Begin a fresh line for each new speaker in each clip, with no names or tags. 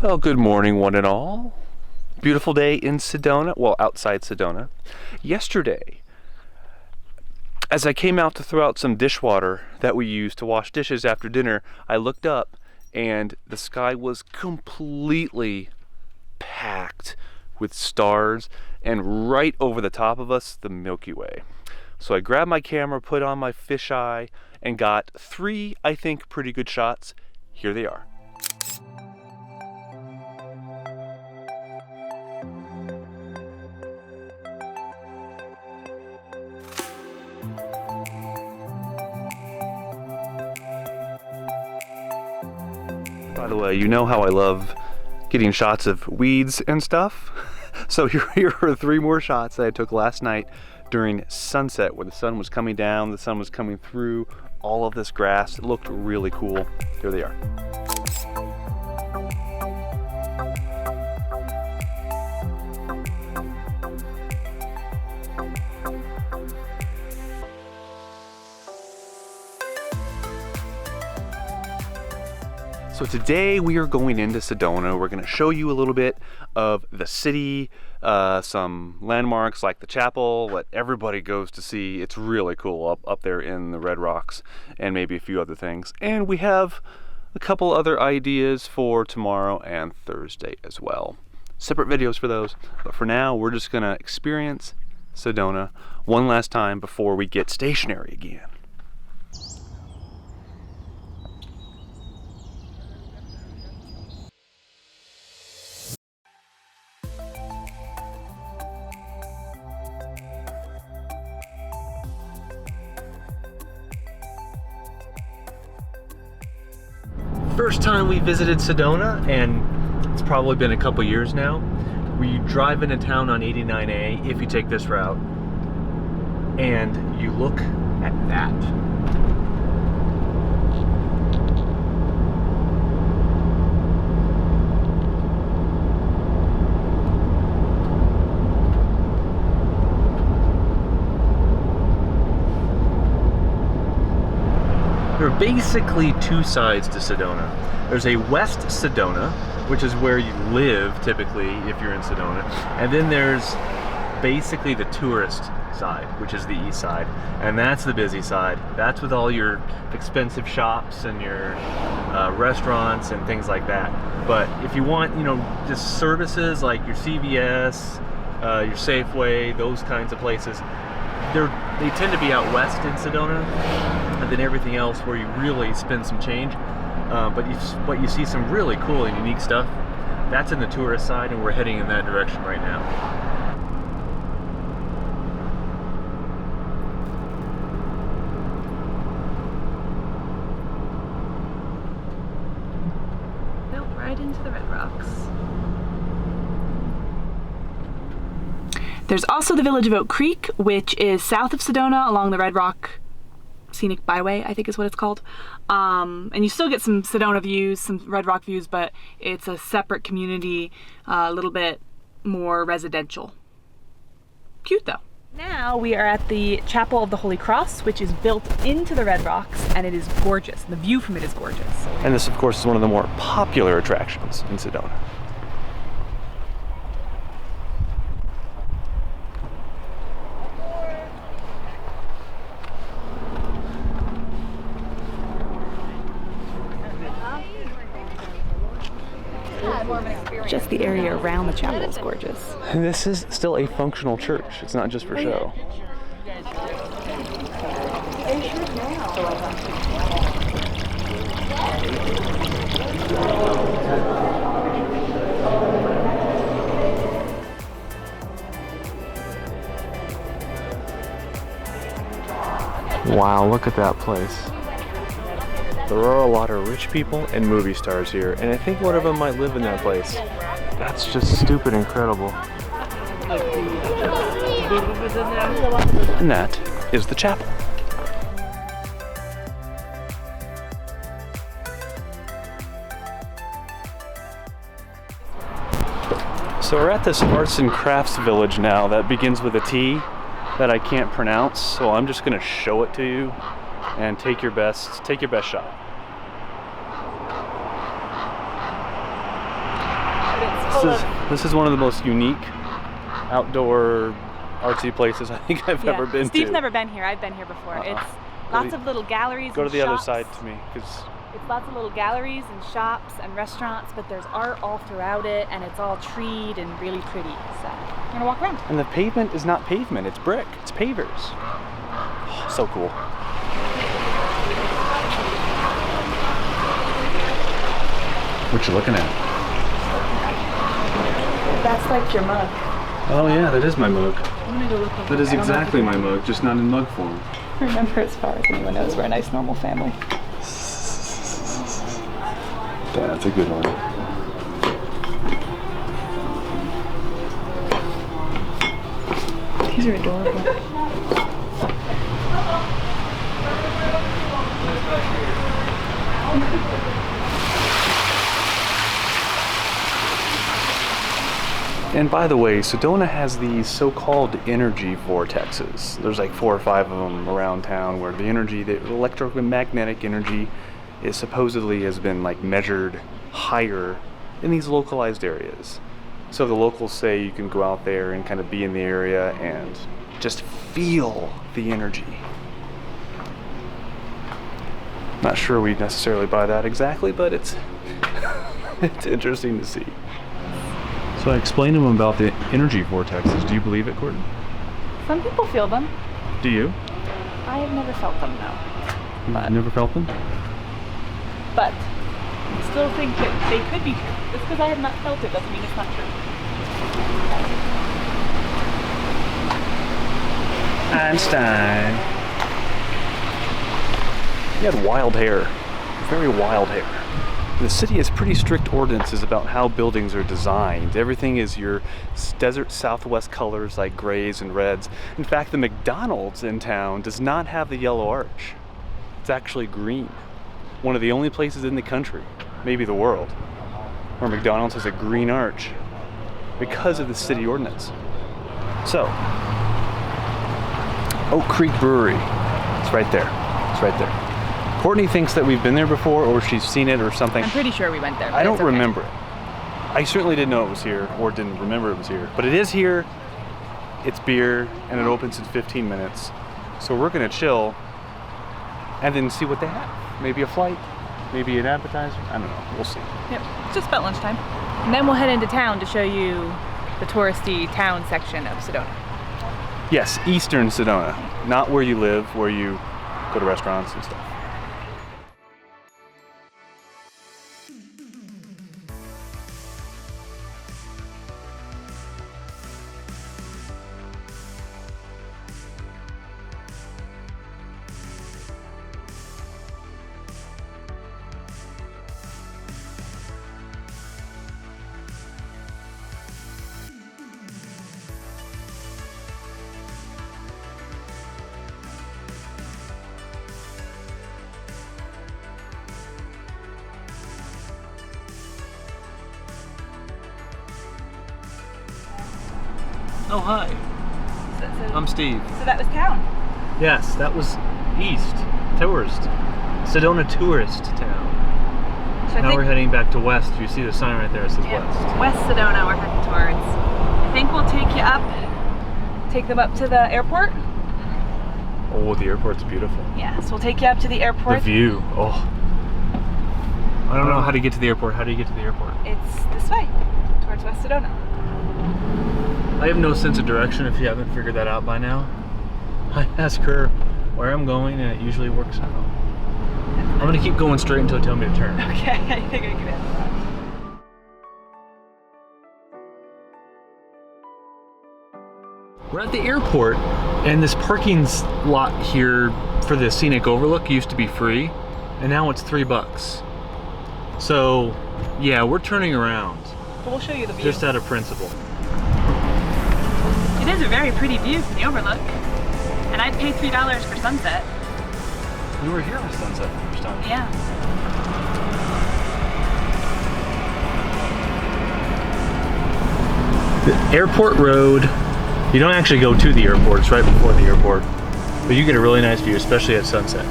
Well, good morning, one and all. Beautiful day in Sedona, well, outside Sedona. Yesterday, as I came out to throw out some dishwater that we use to wash dishes after dinner, I looked up and the sky was completely packed with stars, and right over the top of us, the Milky Way. So I grabbed my camera, put on my fisheye, and got 3, I think, pretty good shots. Here they are. By the way, you know how I love getting shots of weeds and stuff? So here are 3 more shots that I took last night during sunset, where the sun was coming down, the sun was coming through all of this grass. It looked really cool. Here they are. So today we are going into Sedona. We're going to show you a little bit of the city, some landmarks like the chapel, what everybody goes to see. It's really cool up there in the Red Rocks, and maybe a few other things. And we have a couple other ideas for tomorrow and Thursday as well. Separate videos for those, but for now we're just going to experience Sedona one last time before we get stationary again. First time we visited Sedona, and it's probably been a couple years now. We drive into town on 89A if you take this route, and you look at that. There are basically 2 sides to Sedona. There's a West Sedona, which is where you live typically if you're in Sedona, and then there's basically the tourist side, which is the east side, and that's the busy side. That's with all your expensive shops and your restaurants and things like that. But if you want, just services like your CVS, your Safeway, those kinds of places, they tend to be out west in Sedona, and then everything else where you really spend some change. But you see some really cool and unique stuff. That's in the tourist side, and we're heading in that direction right now.
Built right into the Red Rocks. There's also the village of Oak Creek, which is south of Sedona along the Red Rock Scenic Byway, I think is what it's called. And you still get some Sedona views, some Red Rock views, but it's a separate community, a little bit more residential. Cute though. Now we are at the Chapel of the Holy Cross, which is built into the Red Rocks, and it is gorgeous. The view from it is gorgeous.
And this, of course, is one of the more popular attractions in Sedona.
Just the area around the chapel is gorgeous.
And this is still a functional church. It's not just for show. Wow, look at that place. There are a lot of rich people and movie stars here, and I think one of them might live in that place. That's just stupid incredible. And that is the chapel. So we're at this arts and crafts village now that begins with a T that I can't pronounce, so I'm just gonna show it to you and take your best shot. This is one of the most unique outdoor artsy places I think I've ever been to.
Steve's never been here. I've been here before. It's lots of little galleries.
Go to the
shops.
other side to me, because
it's lots of little galleries and shops and restaurants, but there's art all throughout it, and it's all treed and really pretty. So we're gonna walk around.
And the pavement is not pavement; it's brick. It's pavers. Oh, so cool. What you looking at?
That's like your mug.
Oh yeah, that is my mug.
I'm gonna go look over.
That is exactly my mug, just not in mug form.
Remember, as far as anyone knows, we're a nice, normal family.
That's a good one.
These are adorable.
And by the way, Sedona has these so-called energy vortexes. There's like 4 or 5 of them around town where the energy, the electromagnetic energy, is supposedly has been like measured higher in these localized areas. So the locals say you can go out there and kind of be in the area and just feel the energy. Not sure we necessarily buy that exactly, but it's it's interesting to see. So I explained to him about the energy vortexes. Do you believe it, Courtney?
Some people feel them.
Do you?
I have never felt them, no.
You've never felt them?
But I still think that they could be true. Just because I have not felt it doesn't mean it's not true.
Einstein. He had wild hair. Very wild hair. The city has pretty strict ordinances about how buildings are designed. Everything is your desert southwest colors like grays and reds. In fact, the McDonald's in town does not have the yellow arch. It's actually green. One of the only places in the country, maybe the world, where McDonald's has a green arch because of the city ordinance. So, Oak Creek Brewery. It's right there. It's right there. Courtney thinks that we've been there before, or she's seen it or something.
I'm pretty sure we went there.
I don't remember it. I certainly didn't know it was here, or didn't remember it was here. But it is here, it's beer, and it opens in 15 minutes. So we're gonna chill, and then see what they have. Maybe a flight, maybe an appetizer, I don't know, we'll see.
Yep, it's just about lunchtime. And then we'll head into town to show you the touristy town section of Sedona.
Yes, Eastern Sedona, not where you live, where you go to restaurants and stuff. Oh, hi. I'm Steve.
So that was town.
Yes, that was east. Tourist. Sedona tourist town.
So
Now we're heading back to west. You see the sign right there, it says west.
West Sedona we're heading towards. I think we'll take them up to the airport.
Oh, the airport's beautiful.
Yeah, so we'll take you up to the airport.
The view, oh. I don't know how to get to the airport. How do you get to the airport?
It's this way, towards West Sedona.
I have no sense of direction if you haven't figured that out by now. I ask her where I'm going and it usually works out. I'm gonna keep going straight until you tell me to turn.
Okay, I think I can handle that.
We're at the airport and this parking lot here for the scenic overlook used to be free and now it's $3. So yeah, we're turning around.
But we'll show you the view.
Just out of principle.
It is a very pretty view from the overlook. And I'd pay $3 for sunset.
We were here on sunset the first time.
Yeah.
The airport road, you don't actually go to the airport, it's right before the airport. But you get a really nice view, especially at sunset.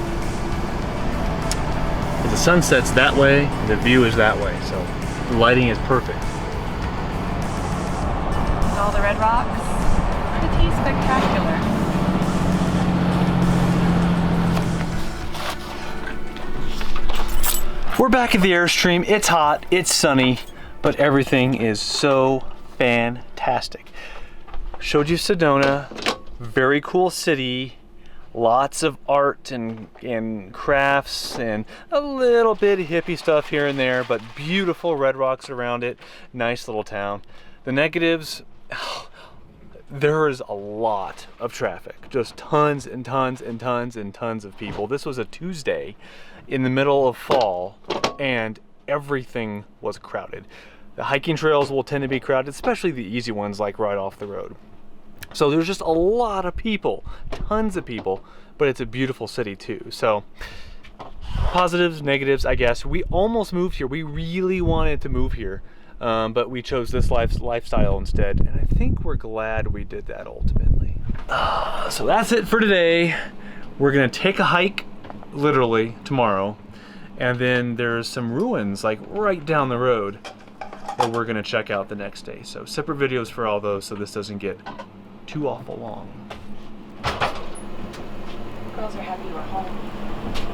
But the sunset's that way, the view is that way, so the lighting is perfect.
all the red rocks. Pretty spectacular.
We're back at the Airstream. It's hot, it's sunny, but everything is so fantastic. Showed you Sedona, very cool city, lots of art and crafts and a little bit of hippie stuff here and there, but beautiful red rocks around it. Nice little town. The negatives, there is a lot of traffic, just tons and tons and tons and tons of people. This was a Tuesday in the middle of fall and everything was crowded. The hiking trails will tend to be crowded, especially the easy ones like right off the road. So there's just a lot of people, tons of people, but it's a beautiful city too. So positives, negatives, I guess. We almost moved here. We really wanted to move here, but we chose this lifestyle instead. And I think we're glad we did that ultimately. So that's it for today. We're gonna take a hike, literally, tomorrow. And then there's some ruins like right down the road that we're gonna check out the next day. So separate videos for all those so this doesn't get too awful long.
Girls are happy we're home.